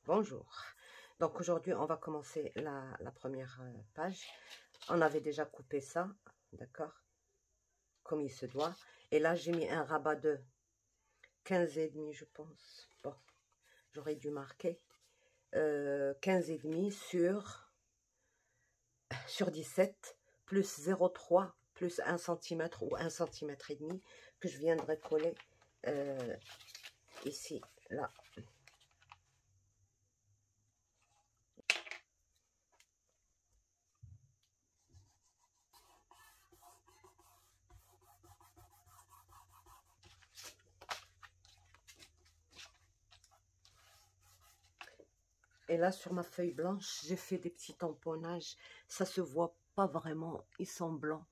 Bonjour. Donc aujourd'hui, on va commencer la première page. On avait déjà coupé ça, d'accord, comme il se doit. Et là, j'ai mis un rabat de 15,5, je pense. Bon, j'aurais dû marquer 15,5 sur 17, plus 0,3, plus 1 cm ou 1 cm et demi que je viendrai coller ici, là. Et là, sur ma feuille blanche, j'ai fait des petits tamponnages. Ça se voit pas vraiment. Ils sont blancs.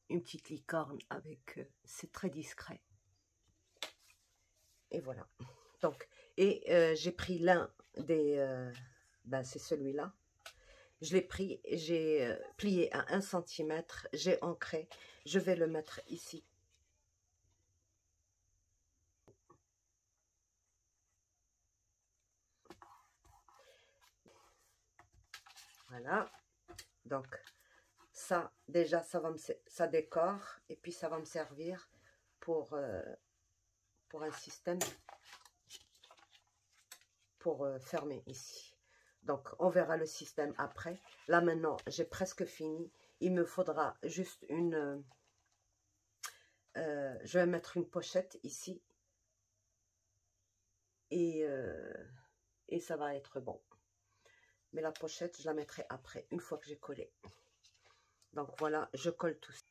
Une petite licorne avec... c'est très discret. Et voilà. Donc, j'ai pris l'un des... c'est celui-là. Je l'ai pris, j'ai plié à 1 cm. J'ai ancré. Je vais le mettre ici. Voilà. Donc, ça, déjà, ça décore. Et puis, ça va me servir pour un système pour fermer ici. Donc, on verra le système après. Là, maintenant, j'ai presque fini. Il me faudra juste une... je vais mettre une pochette ici. Et ça va être bon. Mais la pochette, je la mettrai après, une fois que j'ai collé. Donc, voilà, je colle tout ça.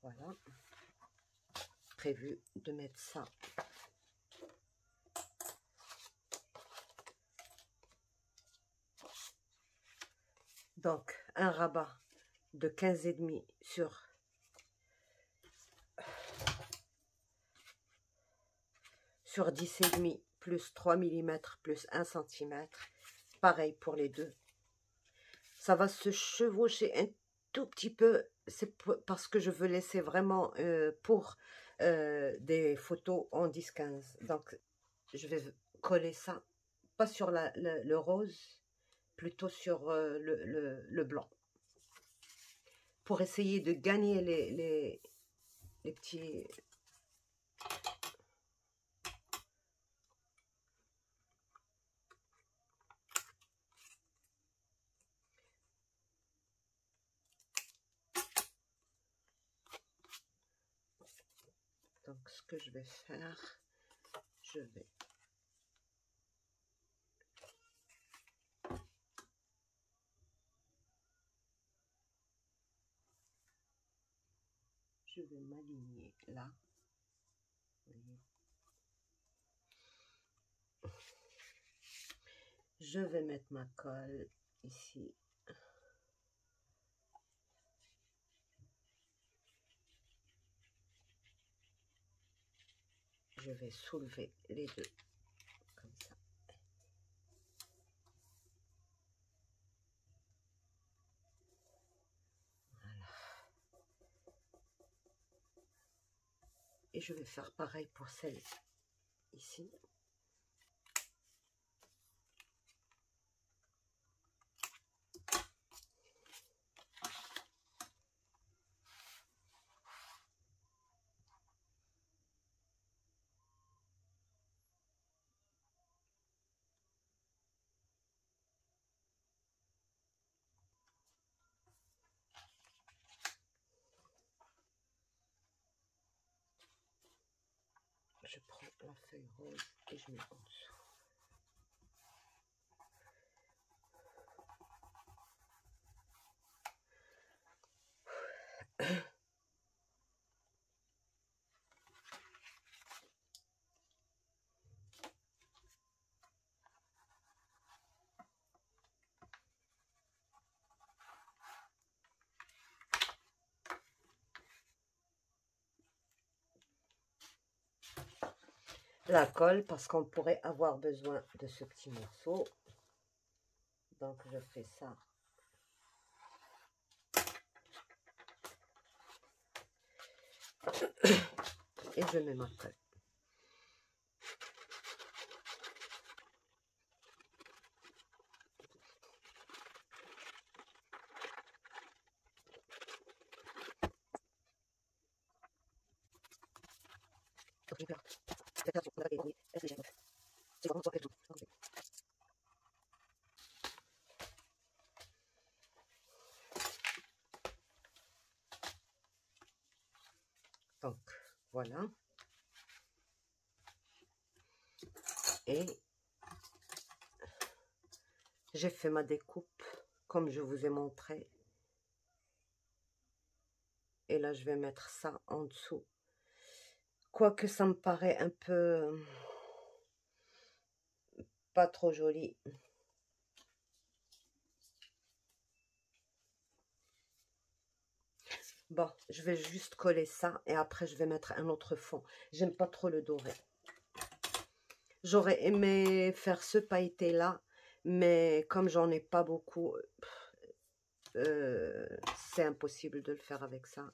Voilà. Prévu de mettre ça. Donc, un rabat de 15,5 sur 10,5 plus 3 mm plus 1 cm. Pareil pour les deux. Ça va se chevaucher un tout petit peu. C'est parce que je veux laisser vraiment pour des photos en 10-15. Donc, je vais coller ça, pas sur le rose, plutôt sur le blanc. Pour essayer de gagner les petits... Donc, ce que je vais faire, je vais m'aligner là. Vous voyez. Je vais mettre ma colle ici. Je vais soulever les deux comme ça. Voilà. Et je vais faire pareil pour celle ici. Je prends la feuille rose et je mets en dessous. La colle, parce qu'on pourrait avoir besoin de ce petit morceau. Donc, je fais ça Et je mets ma colle. Donc, voilà. Et j'ai fait ma découpe comme je vous ai montré. Et là, je vais mettre ça en dessous. Quoique ça me paraît un peu pas trop joli. Bon, je vais juste coller ça et après je vais mettre un autre fond. J'aime pas trop le doré. J'aurais aimé faire ce pailleté là, mais comme j'en ai pas beaucoup, c'est impossible de le faire avec ça.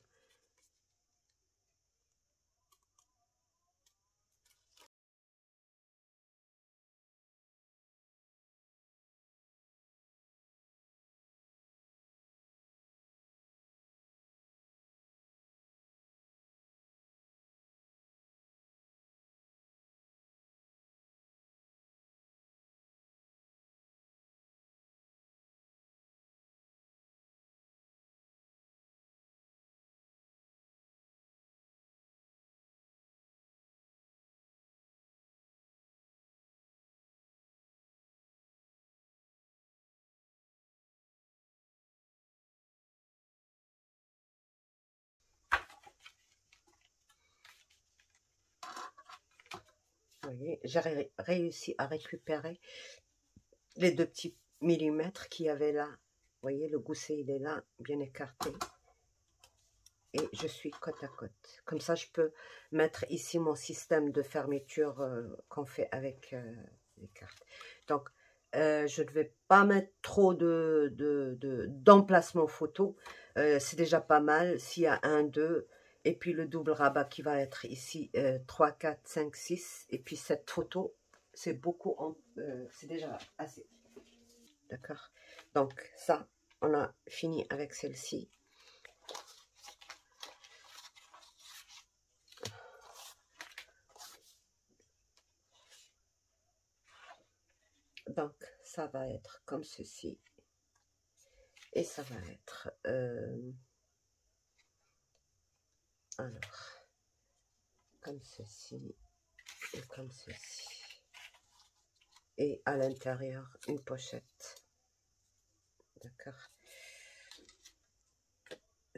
Vous voyez, j'ai réussi à récupérer les 2 petits millimètres qu'il y avait là. Vous voyez, le gousset, il est là, bien écarté. Et je suis côte à côte. Comme ça, je peux mettre ici mon système de fermeture qu'on fait avec les cartes. Donc, je ne vais pas mettre trop d'emplacement photo. C'est déjà pas mal. S'il y a 1, 2, et puis le double rabat qui va être ici 3, 4, 5, 6. Et puis cette photo, c'est beaucoup, c'est déjà assez. D'accord? Donc, ça, on a fini avec celle-ci. Donc, ça va être comme ceci. Et ça va être... alors, comme ceci et comme ceci. Et à l'intérieur, une pochette. D'accord.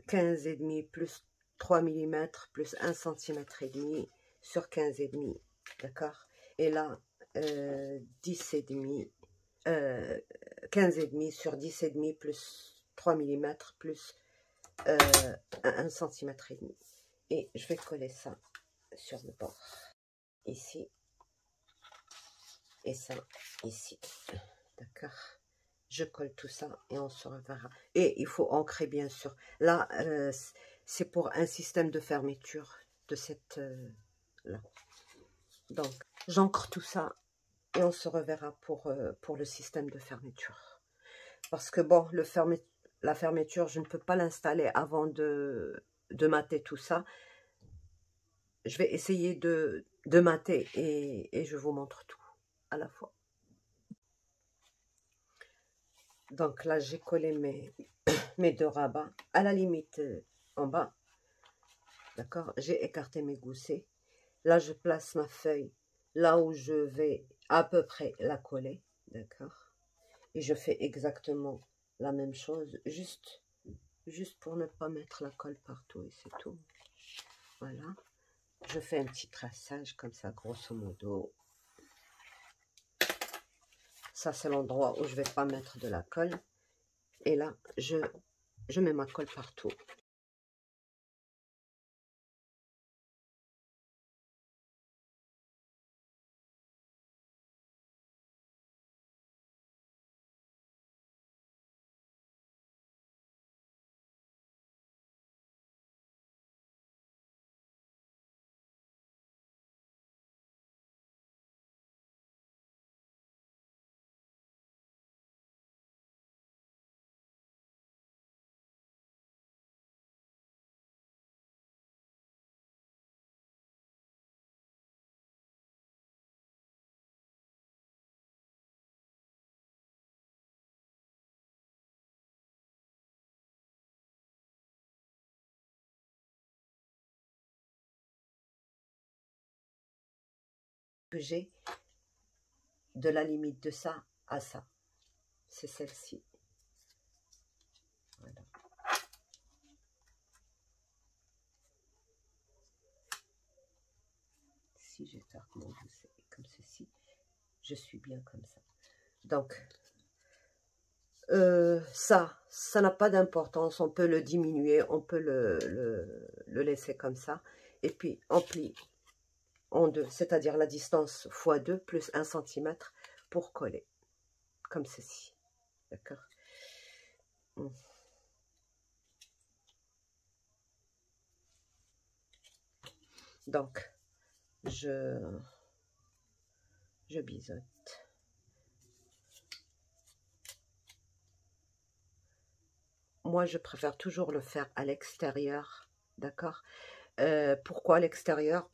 15,5 plus 3 mm plus 1 cm et demi sur 15,5. D'accord. Et là, 10,5. 15,5 sur 10,5 plus 3 mm plus 1 cm et demi. Et je vais coller ça sur le bord. Ici. Et ça, ici. D'accord. Je colle tout ça et on se reverra. Et il faut ancrer, bien sûr. Là, c'est pour un système de fermeture de cette... là. Donc, j'ancre tout ça et on se reverra pour le système de fermeture. Parce que, bon, la fermeture, je ne peux pas l'installer avant de mater tout ça. Je vais essayer de mater et je vous montre tout à la fois. Donc là, j'ai collé mes 2 rabats à la limite en bas. D'accord? J'ai écarté mes goussets. Là, je place ma feuille là où je vais à peu près la coller. D'accord? Et je fais exactement la même chose, juste pour ne pas mettre la colle partout et c'est tout. Voilà. Je fais un petit traçage comme ça, grosso modo. Ça, c'est l'endroit où je vais pas mettre de la colle. Et là, je mets ma colle partout. que j'ai de la limite de ça à ça. C'est celle-ci. Voilà. Si je vais faire comme ceci, je suis bien comme ça. Donc, ça n'a pas d'importance. On peut le diminuer, on peut le laisser comme ça. Et puis, on plie en deux, c'est-à-dire la distance fois 2 plus 1 cm pour coller, comme ceci. D'accord? Donc, je biseaute. Moi, je préfère toujours le faire à l'extérieur, d'accord? Pourquoi à l'extérieur?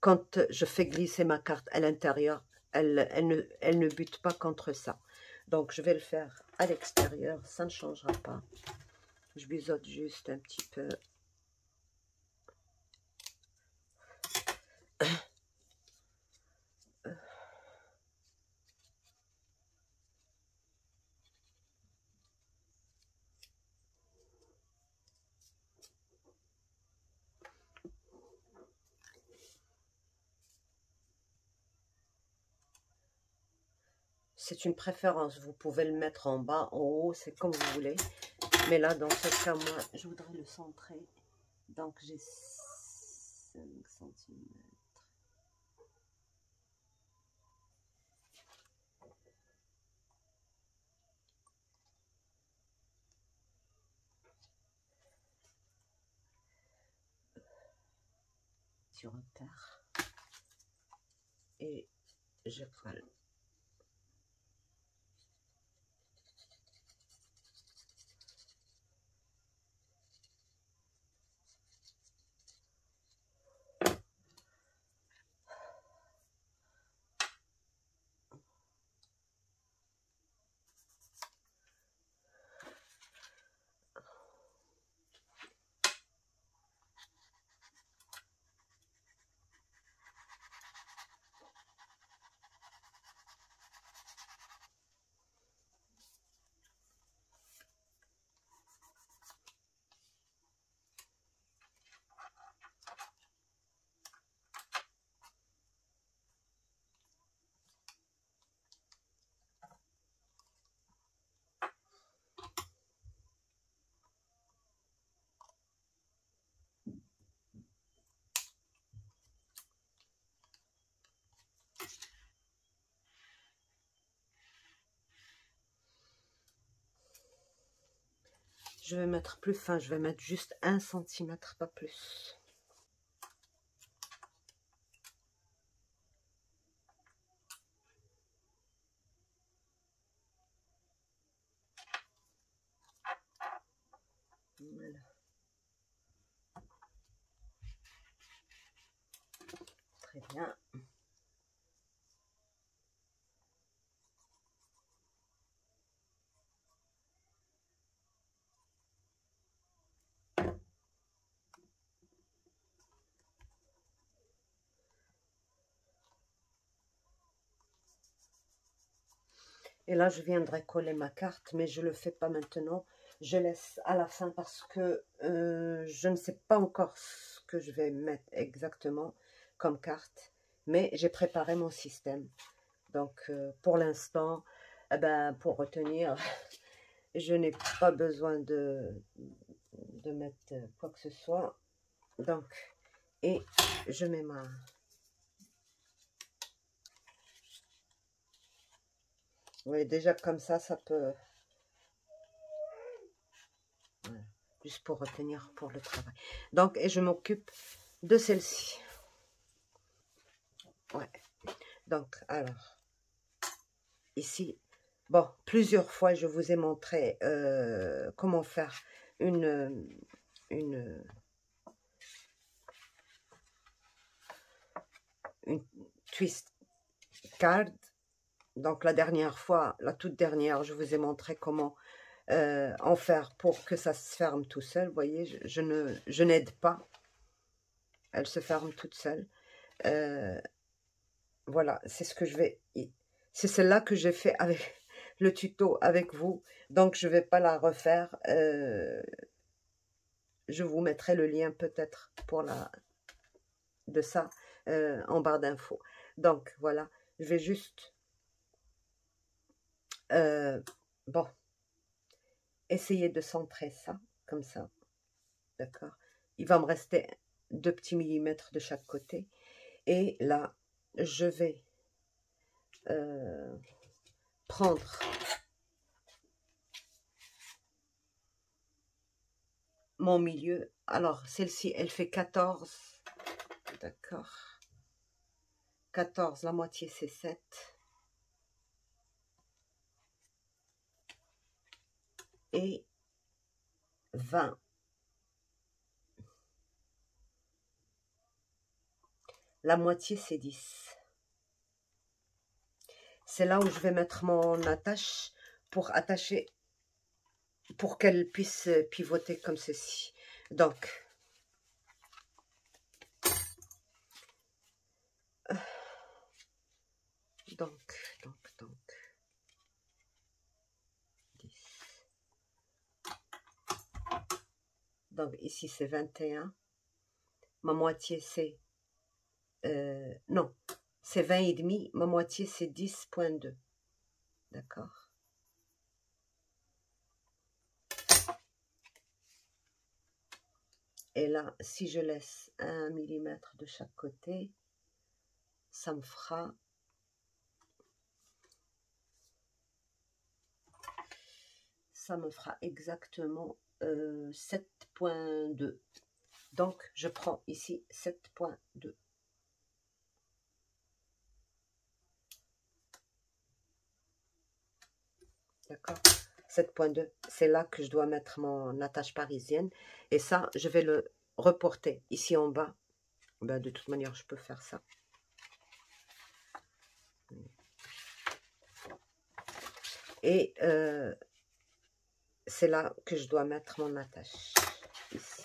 Quand je fais glisser ma carte à l'intérieur, elle ne bute pas contre ça. Donc, je vais le faire à l'extérieur, ça ne changera pas. Je biseaute juste un petit peu. C'est une préférence, vous pouvez le mettre en bas, en haut, c'est comme vous voulez. Mais là, dans ce cas, moi, je voudrais le centrer. Donc, j'ai 5 cm. Sur repère. Et je colle. Je vais mettre plus fin, je vais mettre juste 1 cm, pas plus. Voilà. Très bien. Et là, je viendrai coller ma carte, mais je ne le fais pas maintenant. Je laisse à la fin parce que je ne sais pas encore ce que je vais mettre exactement comme carte. Mais j'ai préparé mon système. Donc, pour l'instant, eh ben, pour retenir, je n'ai pas besoin de mettre quoi que ce soit. Donc, et je mets ma... Oui, déjà comme ça peut... Voilà. Juste pour retenir pour le travail. Donc, et je m'occupe de celle-ci. Ouais. Donc, alors, ici, bon, plusieurs fois, je vous ai montré comment faire une twist card. Donc, la dernière fois, la toute dernière, je vous ai montré comment en faire pour que ça se ferme tout seul. Vous voyez, je n'aide pas. Elle se ferme toute seule. Voilà, c'est ce que je vais... C'est celle-là que j'ai fait avec le tuto avec vous. Donc, je ne vais pas la refaire. Je vous mettrai le lien peut-être pour de ça en barre d'infos. Donc, voilà, je vais juste... bon, essayer de centrer ça, comme ça. D'accord? Il va me rester 2 petits millimètres de chaque côté. Et là, je vais prendre mon milieu. Alors, celle-ci, elle fait 14. D'accord. 14, la moitié, c'est 7. Et 20. La moitié, c'est 10. C'est là où je vais mettre mon attache pour attacher, pour qu'elle puisse pivoter comme ceci. Donc, donc, 10. Donc, ici, c'est 21. Ma moitié, c'est... non, c'est 20 et demi. Ma moitié, c'est 10,2. D'accord. Et là, si je laisse 1 millimètre de chaque côté, ça me fera... exactement 7,2. Donc, je prends ici 7,2. D'accord, 7,2. C'est là que je dois mettre mon attache parisienne. Et ça, je vais le reporter ici en bas. Ben, de toute manière, je peux faire ça. Et c'est là que je dois mettre mon attache. Ici,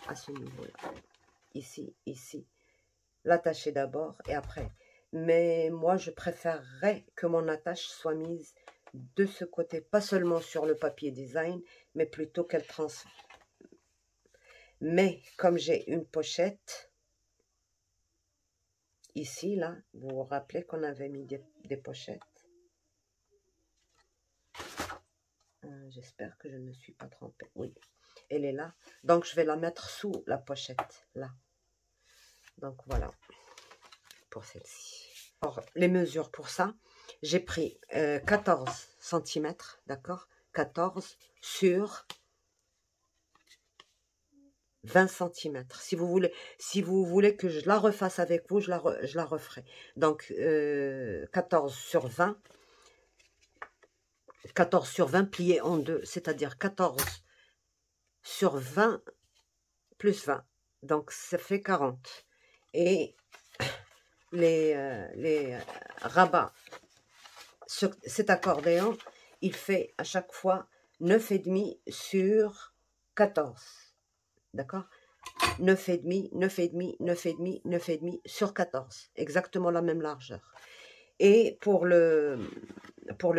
à ce niveau-là. Ici, ici. L'attacher d'abord et après. Mais moi, je préférerais que mon attache soit mise de ce côté, pas seulement sur le papier design, mais plutôt qu'elle transfère. Mais comme j'ai une pochette, ici, là, vous vous rappelez qu'on avait mis des pochettes. J'espère que je ne me suis pas trompée. Oui, elle est là. Donc, je vais la mettre sous la pochette, là. Donc, voilà, pour celle-ci. Alors, les mesures pour ça, j'ai pris 14 cm, d'accord, 14 sur 20 cm. Si vous voulez que je la refasse avec vous, je la referai. Donc, 14 sur 20, 14 sur 20 plié en deux, c'est-à-dire 14 sur 20 plus 20. Donc, ça fait 40. Et les rabats sur cet accordéon, il fait à chaque fois 9,5 sur 14. D'accord? 9,5, 9,5, 9,5, 9,5 sur 14. Exactement la même largeur. Et pour le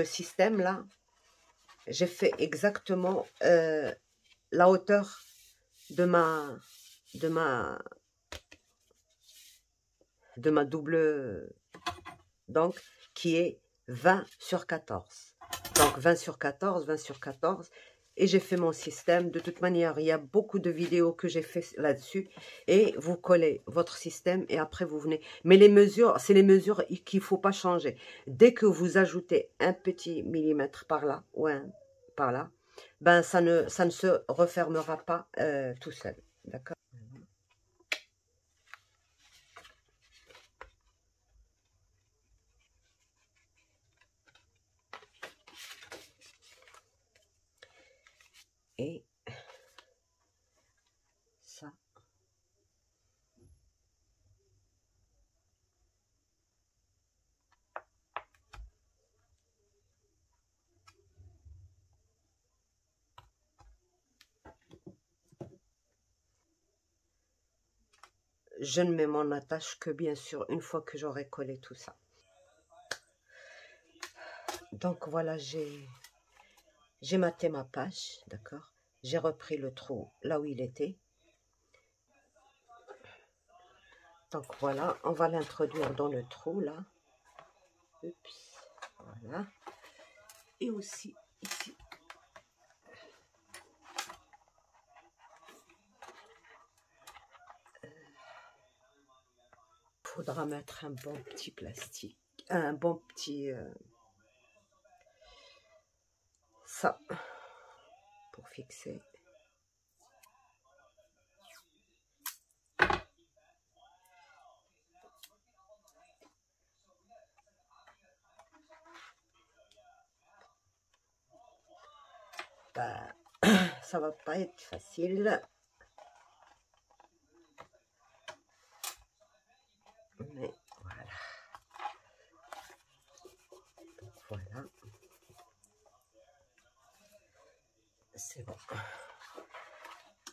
système, là, j'ai fait exactement la hauteur de ma double, donc, qui est 20 sur 14. Donc, 20 sur 14, 20 sur 14. Et j'ai fait mon système. De toute manière, il y a beaucoup de vidéos que j'ai fait là-dessus. Et vous collez votre système et après vous venez. Mais les mesures, c'est les mesures qu'il ne faut pas changer. Dès que vous ajoutez un petit millimètre par là ou un par là, ben ça ne se refermera pas tout seul. D'accord? Et ça, je ne mets mon attache que bien sûr une fois que j'aurai collé tout ça. Donc voilà, j'ai maté ma page, d'accord. J'ai repris le trou là où il était. Donc voilà, on va l'introduire dans le trou là. Oups, voilà. Et aussi ici. Faudra mettre un bon petit plastique, un bon petit ça pour fixer. Bah, ça va pas être facile. Mais voilà. Donc voilà. C'est bon.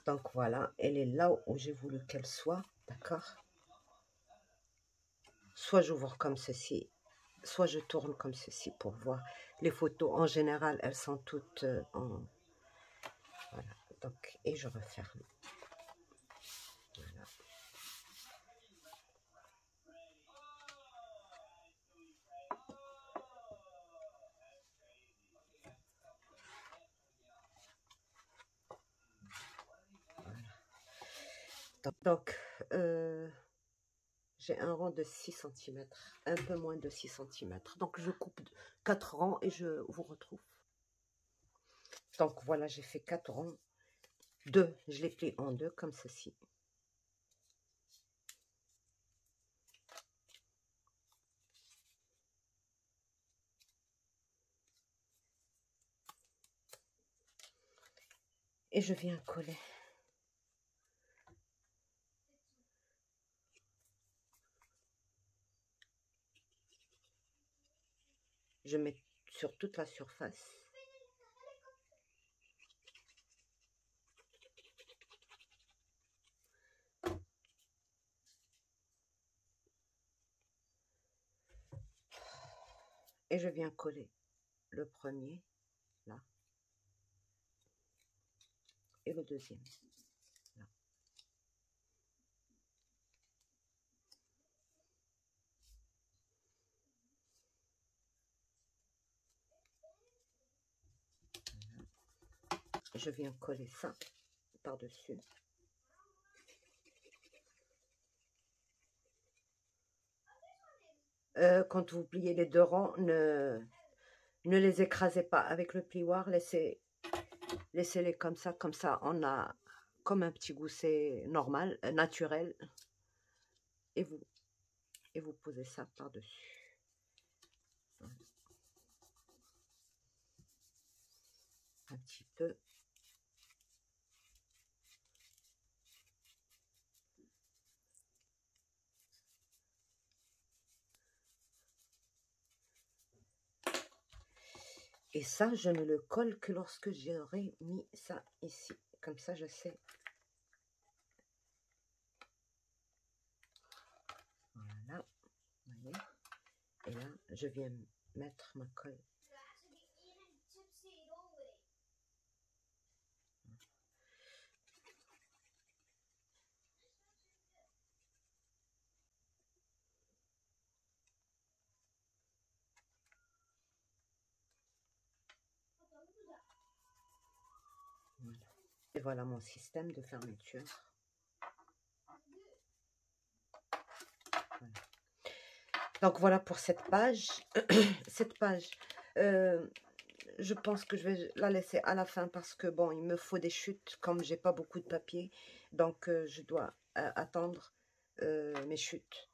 Donc voilà, elle est là où j'ai voulu qu'elle soit, d'accord. Soit j'ouvre comme ceci, soit je tourne comme ceci pour voir. Les photos, en général, elles sont toutes en... Voilà, donc, et je referme. Voilà. Donc j'ai un rang de 6 cm, un peu moins de 6 cm. Donc je coupe 4 rangs et je vous retrouve. Donc voilà, j'ai fait 4 rangs. 2, je les plie en deux comme ceci. Et je viens coller. Je mets sur toute la surface. Et je viens coller le premier, là. Et le deuxième, là. Je viens coller ça par-dessus. Quand vous pliez les deux rangs, ne les écrasez pas avec le plioir, laissez-les comme ça on a comme un petit gousset normal, naturel, et vous posez ça par-dessus. Voilà. Un petit peu. Et ça, je ne le colle que lorsque j'aurai mis ça ici. Comme ça, je sais. Voilà. Vous voyez? Et là, je viens mettre ma colle. Voilà. Et voilà mon système de fermeture. Voilà. Donc voilà pour cette page. Cette page, je pense que je vais la laisser à la fin parce que bon, il me faut des chutes comme j'ai pas beaucoup de papier. Donc je dois attendre mes chutes.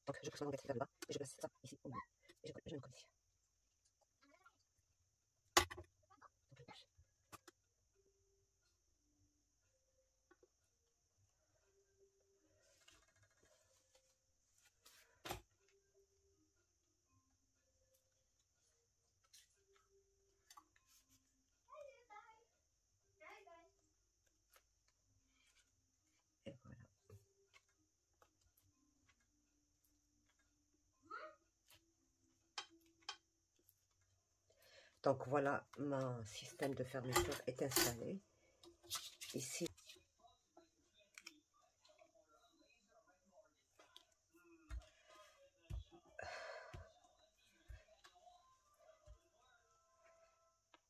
Donc je presse mon engagement vers le bas et je place ça ici au milieu. Et je me colle ici. Et voilà. Donc voilà, mon système de fermeture est installé. Ici,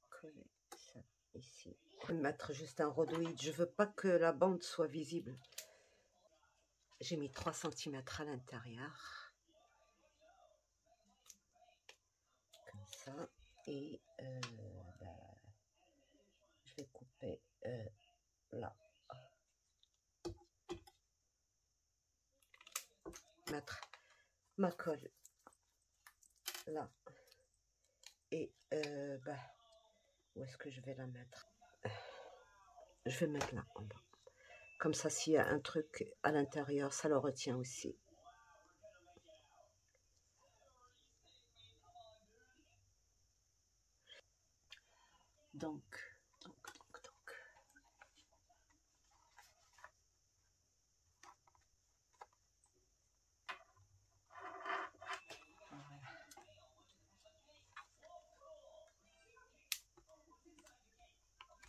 coller ça ici. Je vais mettre juste un rhodoïde. Je veux pas que la bande soit visible. J'ai mis 3 cm à l'intérieur. Comme ça. Et je vais couper là. Mettre ma colle là. Et où est-ce que je vais la mettre? Je vais mettre là en bas. Comme ça, s'il y a un truc à l'intérieur, ça le retient aussi. Donc.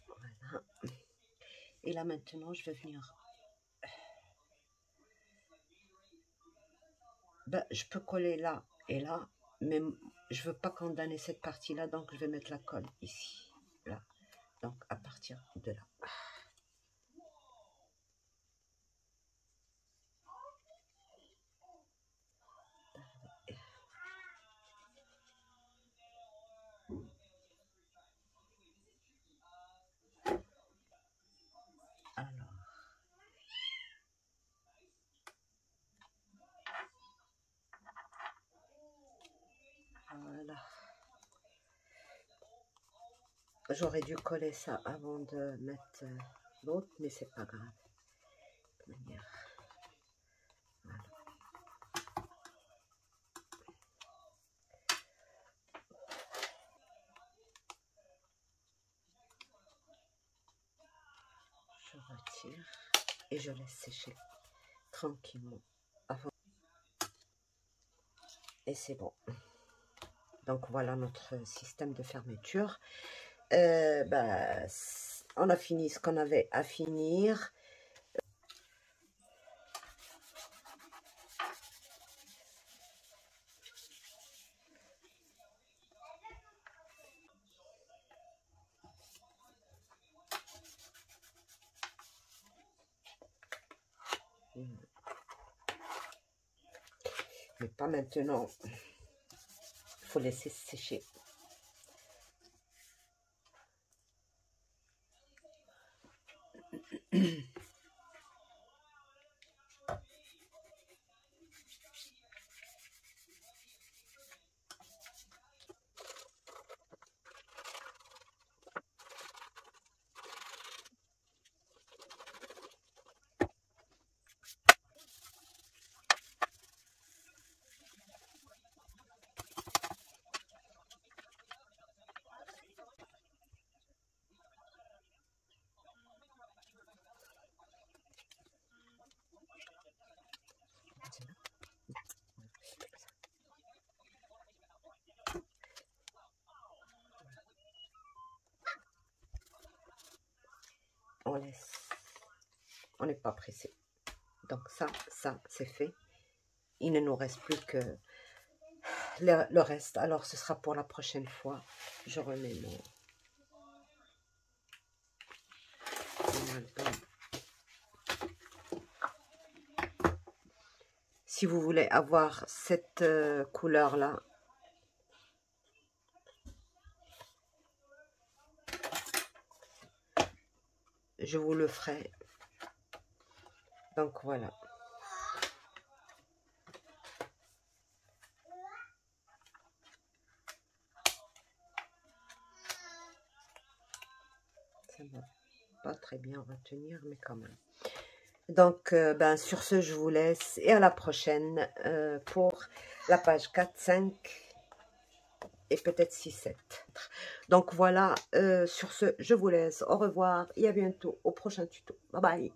Voilà. Et là maintenant, je vais venir. Je peux coller là et là, mais je veux pas condamner cette partie-là, donc je vais mettre la colle ici, là. Donc à partir de là. Alors, voilà. J'aurais dû coller ça avant de mettre l'autre, mais c'est pas grave. De toute manière. Voilà. Je retire et je laisse sécher tranquillement avant. Et c'est bon. Donc voilà notre système de fermeture. On a fini ce qu'on avait à finir. Mais pas maintenant. Il faut laisser sécher. On laisse. On n'est pas pressé. Donc ça c'est fait. Il ne nous reste plus que le reste. Alors ce sera pour la prochaine fois. Je remets mon album. Si vous voulez avoir cette couleur là, je vous le ferai. Donc voilà. pas très bien retenir, mais quand même. Donc, ben, sur ce, je vous laisse et à la prochaine pour la page 4, 5 et peut-être 6, 7. Donc voilà, sur ce, je vous laisse. Au revoir et à bientôt au prochain tuto. Bye bye.